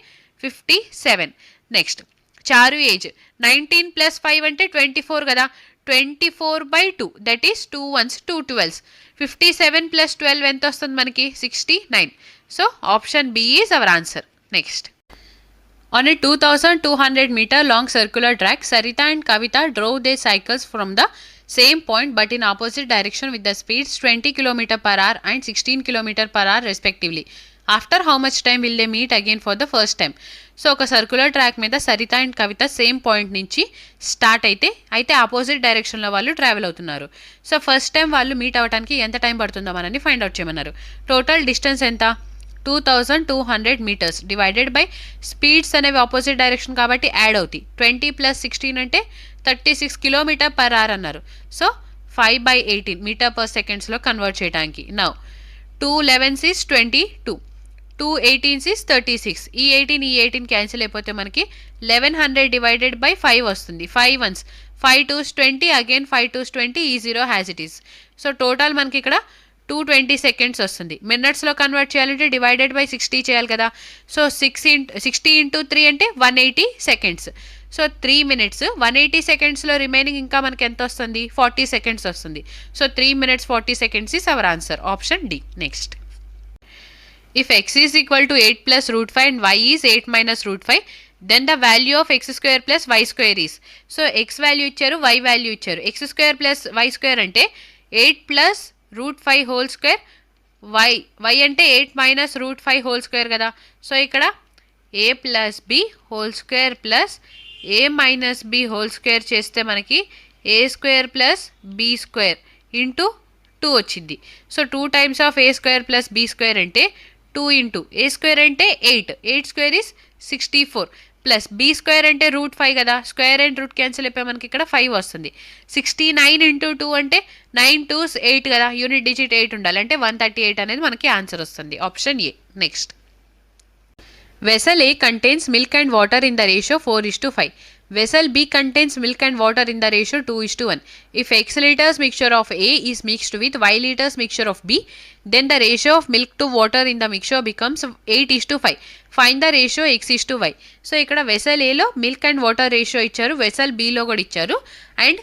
57. నెక్స్ట్ చారు ఏజ్ 19 + 5 అంటే 24 కదా. 24/2 దట్ ఈస్ 2 ones 2 12s. 57 + 12 ఎంత వస్తుంది మనకి 69. So option B is our answer. Next On a 2200 meter long circular track, Sarita and Kavita drove their cycles from the same point but in opposite direction with the speeds 20 km/h and 16 km/h respectively. After how much time will they meet again for the first time? So ఒక సర్క్యులర్ ట్రాక్ మీద Saritha and Kavitha same point నుంచి స్టార్ట్ అయితే ఆపోజిట్ డైరెక్షన్లో వాళ్ళు ట్రావెల్ అవుతున్నారు. సో ఫస్ట్ టైం వాళ్ళు మీట్ అవ్వడానికి ఎంత టైం పడుతుందో మనని ఫైండ్ అవుట్ చేయమన్నారు. టోటల్ డిస్టెన్స్ ఎంత 2200 meters డివైడెడ్ బై స్పీడ్స్ అనేవి ఆపోజిట్ డైరెక్షన్ కాబట్టి యాడ్ అవుతాయి. 20 + 16 అంటే 36 km/h అన్నారు. సో 5/18 m/s కన్వర్ట్ చేయడానికి. Now 2 11s is 22, 2 18s is 36. ఈ 18 క్యాన్సిల్ అయిపోతే మనకి 1100 డివైడెడ్ బై 5 వస్తుంది. 5 ones 5 2s 20, అగైన్ 5 2s 20, ఈ 0 has it is. So total మనకి ఇక్కడ 220 సెకండ్స్ వస్తుంది. మినిట్స్లో కన్వర్ట్ చేయాలంటే డివైడెడ్ బై 60 చేయాలి కదా. సో 60 ఇంటూ 3 అంటే 180 సెకండ్స్. సో 3 minutes 180 సెకండ్స్లో రిమైనింగ్ ఇంకా మనకి ఎంత వస్తుంది, 40 సెకండ్స్ వస్తుంది. So 3 minutes 40 seconds is our answer. Option D. Next. If x is equal to 8 plus root 5 and y is 8 minus root 5, then the value of x square plus y square is. So x value ఇచ్చారు, y value ఇచ్చారు. x square plus y square అంటే 8 plus root 5 whole square, y అంటే 8 minus root 5 whole square కదా. సో ఇక్కడ a plus b whole square plus a minus b whole square చేస్తే మనకి a square plus b square into 2 వచ్చింది. So 2 times of a square plus b square అంటే 2 into a square అంటే 8 square is 64 plus b square అంటే రూట్ 5 కదా, స్క్వేర్ అండ్ రూట్ క్యాన్సిల్ అయిపోయి మనకి ఇక్కడ 5 వస్తుంది. 69 into 2 అంటే 9 2s 8 కదా, యూనిట్ డిజిట్ 8 ఉండాలి అంటే 138 అనేది మనకి ఆన్సర్ వస్తుంది. Option A. Next. Vessel A contains milk and water in the ratio 4:5. Vessel B contains milk and water in the ratio 2:1. If x liters mixture of A is mixed with y liters mixture of B, then the ratio of milk to water in the mixture becomes 8:5. Find the ratio x:y. So ఇక్కడ వెసల్ ఏలో మిల్క్ అండ్ వాటర్ రేషియో ఇచ్చారు, వెసల్ బీలో కూడా ఇచ్చారు. అండ్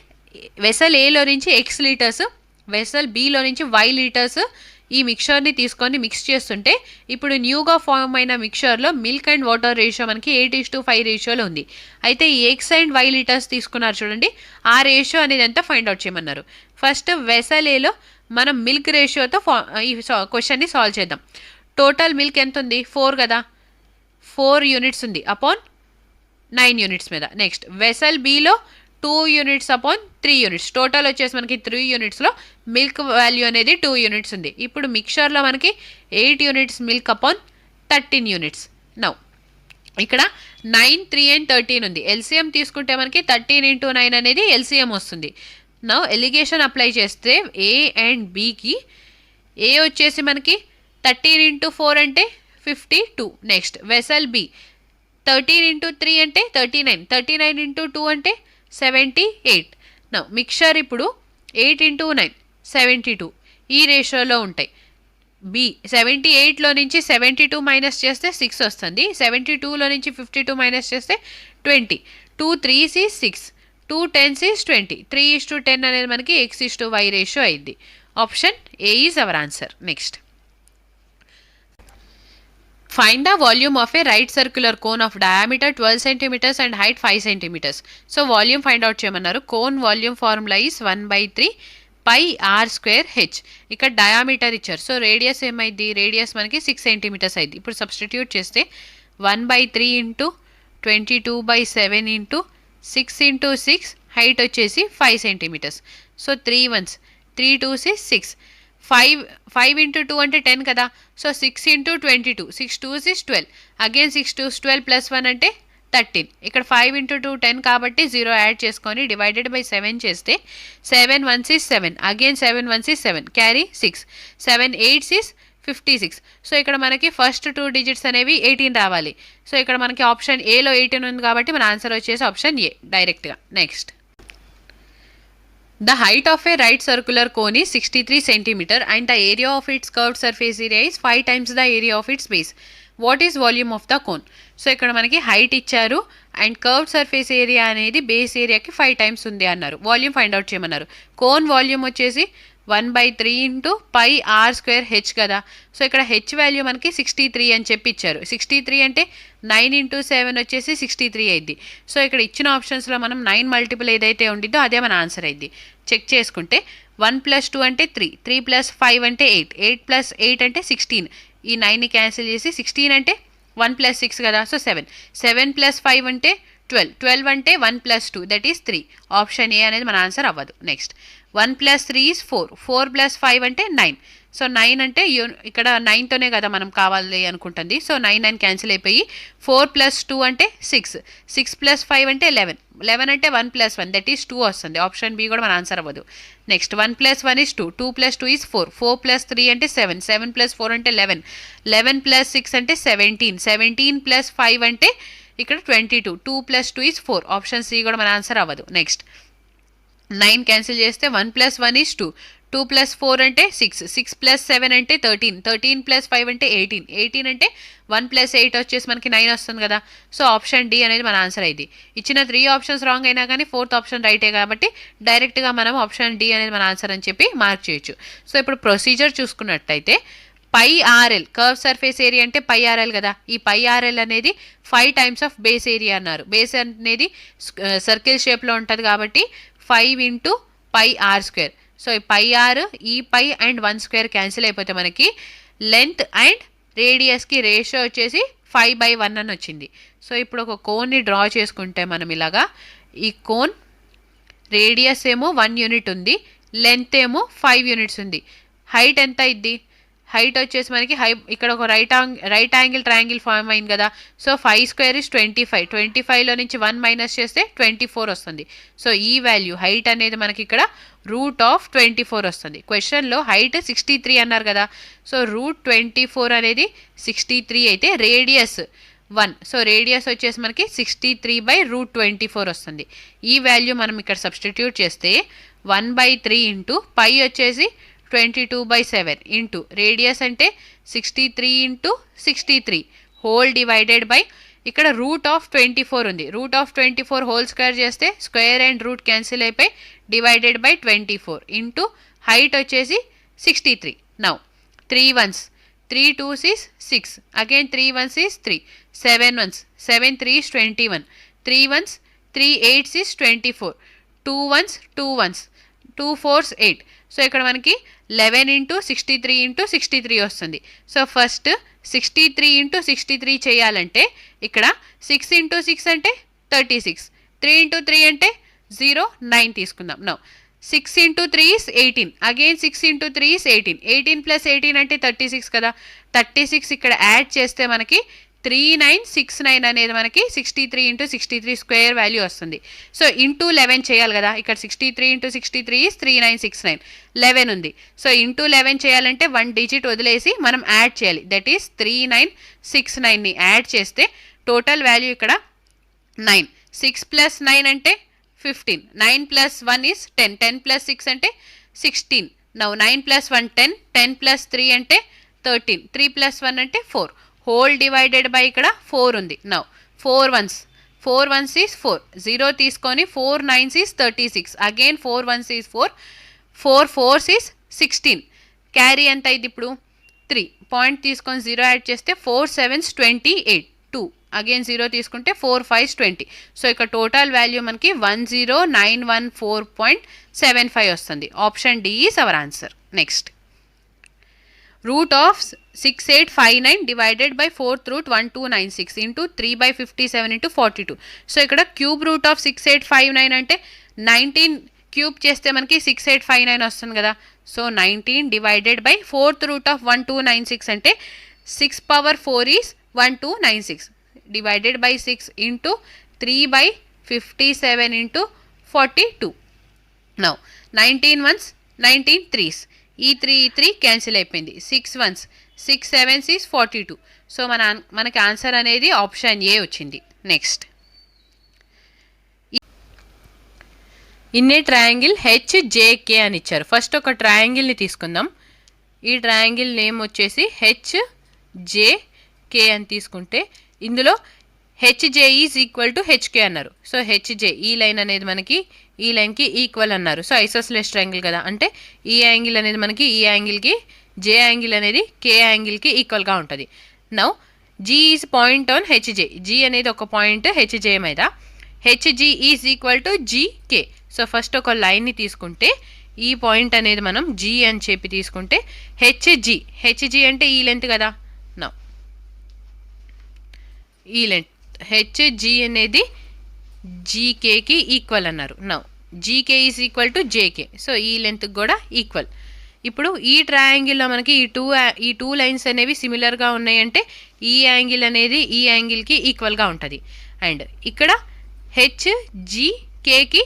వెసల్ ఏలో నుంచి x లీటర్స్, వెసల్ బీలో నుంచి y లీటర్స్ ఈ మిక్చర్ని తీసుకొని మిక్స్ చేస్తుంటే ఇప్పుడు న్యూగా ఫామ్ అయిన మిక్చర్లో మిల్క్ అండ్ వాటర్ రేషియో మనకి 8:5 రేషియోలో ఉంది. అయితే ఈ ఎక్స్ అండ్ వై లీటర్స్ తీసుకున్నారు చూడండి, ఆ రేషియో అనేది ఎంత ఫైండ్ అవుట్ చేయమన్నారు. ఫస్ట్ వెసల్ ఏలో మనం మిల్క్ రేషియోతో ఈ క్వశ్చన్ని సాల్వ్ చేద్దాం. టోటల్ మిల్క్ ఎంత ఉంది, 4 కదా, 4 units ఉంది అపాన్ 9 units మీద. నెక్స్ట్ వెసల్ బీలో 2 units అపాన్ 3 units, టోటల్ వచ్చేసి మనకి 3 unitsలో మిల్క్ వాల్యూ అనేది 2 units ఉంది. ఇప్పుడు మిక్చర్లో మనకి 8 units milk upon 13 units. Now ఇక్కడ 9 3 and 13 ఉంది, ఎల్సిఎం తీసుకుంటే మనకి 13 into 9 అనేది ఎల్సిఎం వస్తుంది. నౌ ఎలిగేషన్ అప్లై చేస్తే ఏ అండ్ బీకి ఏ వచ్చేసి మనకి 13 into 4 అంటే 52. నెక్స్ట్ వెసల్ బి 13 into 3 అంటే 39, 39 into 2 అంటే 78. నౌ మిక్చర్ ఇప్పుడు 8 into 9 72 ఈ రేషియోలో ఉంటాయి. బి 78లో నుంచి 72 మైనస్ చేస్తే 6 వస్తుంది, 72లో నుంచి 52 మైనస్ చేస్తే 20, 2 3s is 6, 2 10s is 20, 3:10 అనేది మనకి x:y రేషియో అయింది. Option A is our answer. Next. Find the volume of a right circular cone of diameter 12 centimeters and height 5 centimeters. So volume find out చేయమన్నారు. Cone volume formula is 1/3 pi r square h. ఇక్కడ డయామీటర్ ఇచ్చారు, సో రేడియస్ ఏమైంది, రేడియస్ మనకి 6 centimeters అయింది. ఇప్పుడు సబ్స్టిట్యూట్ చేస్తే 1/3 into 22/7 into 6 into 6, హైట్ వచ్చేసి 5 centimeters. So 3 1s 3 2s is 6, 5 into 2 అంటే 10 కదా, so 6 into 22, 6 2s is 12, again 6 2s 12 plus 1 అంటే 13. ఇక్కడ 5 into 2 10 కాబట్టి 0 యాడ్ చేసుకొని డివైడెడ్ బై 7 చేస్తే 7 1s is 7, again 7 1s is 7, carry 6, 7 8s is 56. So ఇక్కడ మనకి ఫస్ట్ 2 digits అనేవి 18 రావాలి. సో ఇక్కడ మనకి ఆప్షన్ ఏలో 18 ఉంది కాబట్టి మన ఆన్సర్ వచ్చేసి ఆప్షన్ ఏ డైరెక్ట్గా. Next. The height of a right circular cone is 63 cm and the area of its curved surface area is 5 times the area of its base. What is volume of the cone? So ఇక్కడ మనకి హైట్ ఇచ్చారు అండ్ కర్వ్డ్ సర్ఫేస్ ఏరియా అనేది బేస్ ఏరియాకి 5 times ఉంది అన్నారు. వాల్యూమ్ ఫైండ్ అవుట్ చేయమన్నారు. కోన్ వాల్యూమ్ వచ్చేసి 1/3 into pi r square h కదా, సో ఇక్కడ హెచ్ వాల్యూ మనకి 63 అని చెప్పి ఇచ్చారు. 63 అంటే 9 into 7 వచ్చేసి 63 అయింది. సో ఇక్కడ ఇచ్చిన ఆప్షన్స్లో మనం 9 మల్టిపుల్ ఏదైతే ఉండిద్దో అదే మన ఆన్సర్ అయింది. చెక్ చేసుకుంటే 1 + 2 అంటే 3, 3 + 5 అంటే 8, 8 + 8 అంటే 16, ఈ 9ని క్యాన్సిల్ చేసి 16 అంటే 1 + 6 కదా, సో 7, 7 + 5 అంటే 12, 12 అంటే 1 + 2 దట్ ఈస్ 3. ఆప్షన్ ఏ అనేది మన ఆన్సర్ అవ్వదు. నెక్స్ట్. 1 + 3 is 4, 4 + 5 అంటే 9, సో 9 అంటే ఇక్కడ 9తోనే కదా మనం కావాలి అనుకుంటుంది, సో 9 క్యాన్సిల్ అయిపోయి 4 + 2 అంటే 6, 6 + 5 అంటే 11, 11 అంటే 1 + 1 దట్ ఈస్ 2 వస్తుంది. ఆప్షన్ బి కూడా మన ఆన్సర్ అవ్వదు. నెక్స్ట్. 1 + 1 is 2, 2 + 2 is 4, 4 + 3 అంటే 7, 7 + 4 అంటే 11, 11 + 6 అంటే 17, 17 + 5 అంటే ఇక్కడ 22, 2 + 2 is 4. ఆప్షన్ సి కూడా మన ఆన్సర్ అవ్వదు. నెక్స్ట్. 9 క్యాన్సిల్ చేస్తే 1 + 1 is 2, 2 + 4 అంటే 6, 6 + 7 అంటే 13, 13 + 5 అంటే 18, 18 అంటే 1 + 8 వచ్చేసి మనకి 9 వస్తుంది కదా. సో ఆప్షన్ డి అనేది మన ఆన్సర్ అయింది. ఇచ్చిన 3 ఆప్షన్స్ రాంగ్ అయినా కానీ 4th ఆప్షన్ రైటే కాబట్టి డైరెక్ట్గా మనం ఆప్షన్ డి అనేది మన ఆన్సర్ అని చెప్పి మార్క్ చేయొచ్చు. సో ఇప్పుడు ప్రొసీజర్ చూసుకున్నట్టయితే పై ఆర్ఎల్ కర్వ్ సర్ఫేస్ ఏరియా అంటే పై ఆర్ఎల్ కదా. ఈ పై ఆర్ఎల్ అనేది 5 టైమ్స్ ఆఫ్ బేస్ ఏరియా అన్నారు. బేస్ అనేది సర్కిల్ షేప్లో ఉంటుంది కాబట్టి 5 × πr². సో ఈ పై ఆర్ ఈ పై అండ్ 1² క్యాన్సిల్ అయిపోతే మనకి లెంత్ అండ్ రేడియస్కి రేషియో వచ్చేసి 5/1 అని వచ్చింది. సో ఇప్పుడు ఒక కోన్ని డ్రా చేసుకుంటే మనం ఇలాగా, ఈ కోన్ రేడియస్ ఏమో 1 యూనిట్ ఉంది, లెంత్ ఏమో 5 యూనిట్స్ ఉంది. హైట్ ఎంత అయింది? హైట్ వచ్చేసి మనకి ఇక్కడ ఒక రైట్ యాంగిల్ ట్రయాంగిల్ ఫామ్ అయింది కదా. సో 5² = 25, 25లో నుంచి 1 మైనస్ చేస్తే 24 వస్తుంది. సో ఈ వాల్యూ హైట్ అనేది మనకి ఇక్కడ √24 వస్తుంది. క్వశ్చన్లో హైట్ 63 అన్నారు కదా. సో √24 అనేది 63 అయితే రేడియస్ 1. సో రేడియస్ వచ్చేసి మనకి 63/√24 వస్తుంది. ఈ వాల్యూ మనం ఇక్కడ సబ్స్టిట్యూట్ చేస్తే 1/3 ఇంటూ పై వచ్చేసి 22/7 ఇంటూ రేడియస్ అంటే 63 × 63 హోల్ డివైడెడ్ బై ఇక్కడ √24 ఉంది. √24 హోల్ స్క్వేర్ చేస్తే స్క్వేర్ అండ్ రూట్ క్యాన్సిల్ అయిపోయి డివైడెడ్ బై 24 ఇంటూ హైట్ వచ్చేసి 63. Now 3 1s 3 2s is 6, again 3 1s is 3, 7 1s 7 3s 21, 3 1s 3 8s is 24, 2 1s 2 1s 2 4s 8. So ఇక్కడ మనకి 11 × 63 × 63 వస్తుంది. సో ఫస్ట్ 63 × 63 చేయాలంటే ఇక్కడ 6 × 6 అంటే 36, 3 × 3 అంటే 0, 9 తీసుకుందాం. నో 6 × 3 is 18, అగైన్ 6 × 3 is 18, 18 + 18 అంటే 36 కదా. 36 ఇక్కడ యాడ్ చేస్తే మనకి 3969 అనేది మనకి 63 × 63 స్క్వేర్ వాల్యూ వస్తుంది. సో ఇంటూ 11 చేయాలి కదా. ఇక్కడ 63 × 63 is 3969, 11 ఉంది. సో ఇంటూ 11 చేయాలంటే 1 డిజిట్ వదిలేసి మనం యాడ్ చేయాలి. దట్ ఈస్ 3969ని యాడ్ చేస్తే టోటల్ వాల్యూ ఇక్కడ 9. 6 + 9 అంటే 15, 9 + 1 is 10, 10 + 6 అంటే 16. నౌ 9 + 1 10, 10 + 3 అంటే 13, 3 + 1 అంటే 4 హోల్ డివైడెడ్ బై ఇక్కడ 4 ఉంది. నౌ 4 1s 4 1s is 4, 0 తీసుకొని 4 9s is 36, again 4 1s is 4, 4 4s is 16. Carry ఎంత అయింది ఇప్పుడు 3, పాయింట్ తీసుకొని 0 యాడ్ చేస్తే 4 7s 28, 2, అగైన్ 0 తీసుకుంటే 4 5s 20. సో ఇక్కడ టోటల్ వాల్యూ మనకి 10914.75 వస్తుంది. Option D is our answer. Next √6859 divided by 4th root 1296 into 3/57 into 42. So ఇక్కడ క్యూబ్ √6859 అంటే 19 క్యూబ్ చేస్తే మనకి 6859 వస్తుంది కదా. So 19 divided by 4th root of 1296 అంటే 6/4 is 1296 divided by 6 into 3/57 into 42. Now 19 1s 19 3s, ఈ 3 క్యాన్సిల్ అయిపోయింది. 6 1s 6 7s is 42. సో మనకి ఆన్సర్ అనేది ఆప్షన్ ఏ వచ్చింది. Next in a triangle HJK అని ఇచ్చారు. ఫస్ట్ ఒక ట్రయాంగిల్ని తీసుకుందాం. ఈ ట్రయాంగిల్ నేమ్ వచ్చేసి HJK అని తీసుకుంటే ఇందులో HJ is equal to HK అన్నారు. సో HJ ఈ లైన్ అనేది మనకి ఈ లైన్కి ఈక్వల్ అన్నారు. సో ఐసోస్లేస్ ట్రయాంగిల్ కదా, అంటే ఈ యాంగిల్ అనేది మనకి ఈ యాంగిల్కి, J యాంగిల్ అనేది K యాంగిల్కి ఈక్వల్గా ఉంటుంది. Now G is point on HJ, G అనేది ఒక పాయింట్ HJ మీద, HG is equal to GK. So first ఒక లైన్ని తీసుకుంటే ఈ పాయింట్ అనేది మనం G అని చెప్పి తీసుకుంటే HG అంటే ఈ లెంత్ కదా. నౌ ఈ లెంత్ HG అనేది GKకి ఈక్వల్ అన్నారు. Now GK is equal to JK. So ఈ లెంత్ కూడా ఈక్వల్. ఇప్పుడు ఈ ట్రయాంగిల్లో మనకి ఈ టూ లైన్స్ అనేవి సిమిలర్గా ఉన్నాయంటే ఈ యాంగిల్ అనేది ఈ యాంగిల్కి ఈక్వల్గా ఉంటుంది. అండ్ ఇక్కడ HGKకి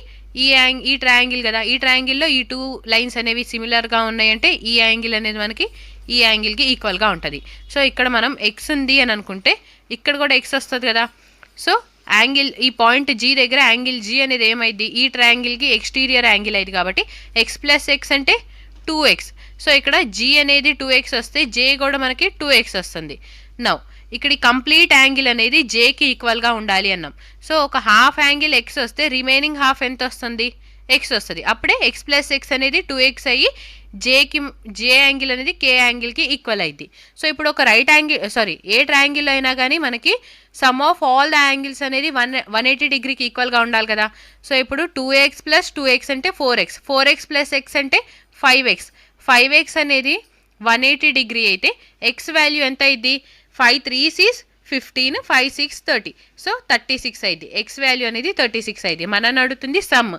ఈ ట్రయాంగిల్ కదా, ఈ ట్రయాంగిల్లో ఈ టూ లైన్స్ అనేవి సిమిలర్గా ఉన్నాయంటే ఈ యాంగిల్ అనేది మనకి ఈ యాంగిల్కి ఈక్వల్గా ఉంటుంది. సో ఇక్కడ మనం ఎక్స్ ఉంది అని అనుకుంటే ఇక్కడ కూడా ఎక్స్ వస్తుంది కదా. సో యాంగిల్ ఈ పాయింట్ G దగ్గర యాంగిల్ G అనేది ఏమైంది, ఈ ట్రయాంగిల్కి ఎక్స్టీరియర్ యాంగిల్ అయింది కాబట్టి x + x అంటే 2x. సో ఇక్కడ g అనేది 2x వస్తే j కూడా మనకి 2x వస్తుంది. నౌ ఇక్కడ కంప్లీట్ యాంగిల్ అనేది jకి ఈక్వల్గా ఉండాలి అన్నాం. సో ఒక హాఫ్ యాంగిల్ x వస్తే రిమైనింగ్ హాఫ్ ఎంత వస్తుంది, x వస్తుంది. అప్పుడే x ప్లస్ x అనేది 2x అయ్యి j యాంగిల్ అనేది k యాంగిల్కి ఈక్వల్ అయింది. సో ఇప్పుడు ఒక రైట్ యాంగిల్ ఏ ట్రయాంగిల్ అయినా కానీ మనకి some of all the angles అనేది 180 డిగ్రీకి ఈక్వల్గా ఉండాలి కదా. సో ఇప్పుడు 2x ప్లస్ 2x అంటే 4x, 4x ప్లస్ x అంటే 5x, 5x అనేది 180 డిగ్రీ అయితే x వాల్యూ ఎంత అయింది, 5 3s is 15, 5 6 30, సో 36 అయింది. x వాల్యూ అనేది 36 అయింది. మనని అడుగుతుంది సమ్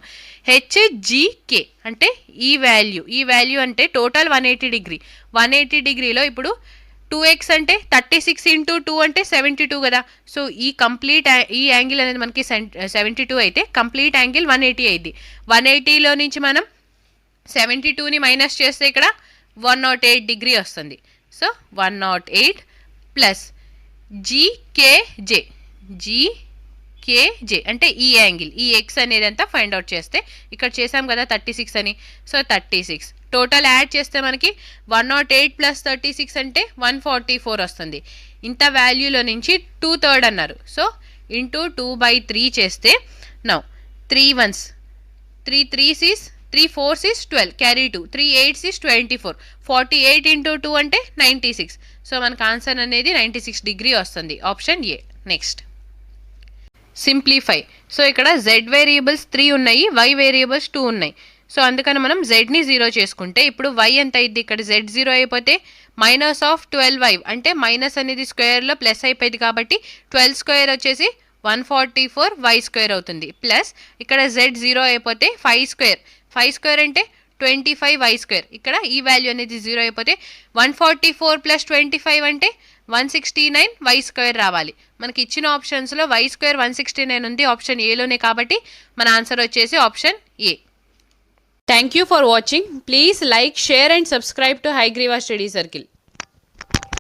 hgk అంటే ఈ వాల్యూ అంటే టోటల్ 180 డిగ్రీ, 180 డిగ్రీలో ఇప్పుడు 2x అంటే 36 ఇంటూ 2 అంటే 72 కదా. సో ఈ యాంగిల్ అనేది మనకి 72 అయితే కంప్లీట్ యాంగిల్ 180 అయింది. 180లో నుంచి మనం 72ని మైనస్ చేస్తే ఇక్కడ 108 డిగ్రీ వస్తుంది. సో 108 ప్లస్ జీకేజే అంటే ఈ యాంగిల్, ఈ ఎక్స్ అనేది అంతా ఫైండ్ అవుట్ చేస్తే ఇక్కడ చేసాం కదా 36 అని. సో 36 టోటల్ యాడ్ చేస్తే మనకి 108 ప్లస్ 36 అంటే 144 వస్తుంది. ఇంత వాల్యూలో నుంచి 2/3 అన్నారు. సో ఇంటూ 2/3 చేస్తే now 3 1s 3 3s is 3 4s is 12, carry 2, 3 8s is 24, 48 into 2 అంటే 96. సో మనకు ఆన్సర్ అనేది 96 డిగ్రీ వస్తుంది. Option A. Next simplify. So ఇక్కడ z వేరియబుల్స్ 3 ఉన్నాయి, y వేరియబుల్స్ 2 ఉన్నాయి. సో అందుకని మనం zని 0 చేసుకుంటే ఇప్పుడు y ఎంత అయింది, ఇక్కడ z 0 అయిపోతే మైనస్ ఆఫ్ 12y అంటే మైనస్ అనేది స్క్వేర్లో ప్లస్ అయిపోయింది కాబట్టి 12 స్క్వేర్ వచ్చేసి 144 y స్క్వేర్ అవుతుంది. ప్లస్ ఇక్కడ z 0 అయిపోతే 5 స్క్వేర్ అంటే 25 y స్క్వేర్. ఇక్కడ ఈ వాల్యూ అనేది 0 అయిపోతే 144 ప్లస్ 25 అంటే 169 y స్క్వేర్ రావాలి. మనకి ఇచ్చిన ఆప్షన్స్లో y స్క్వేర్ 169 ఉంది ఆప్షన్ ఏలోనే, కాబట్టి మన ఆన్సర్ వచ్చేసి option A. Thank you for watching. Please like, share and subscribe to Hayagriva study circle.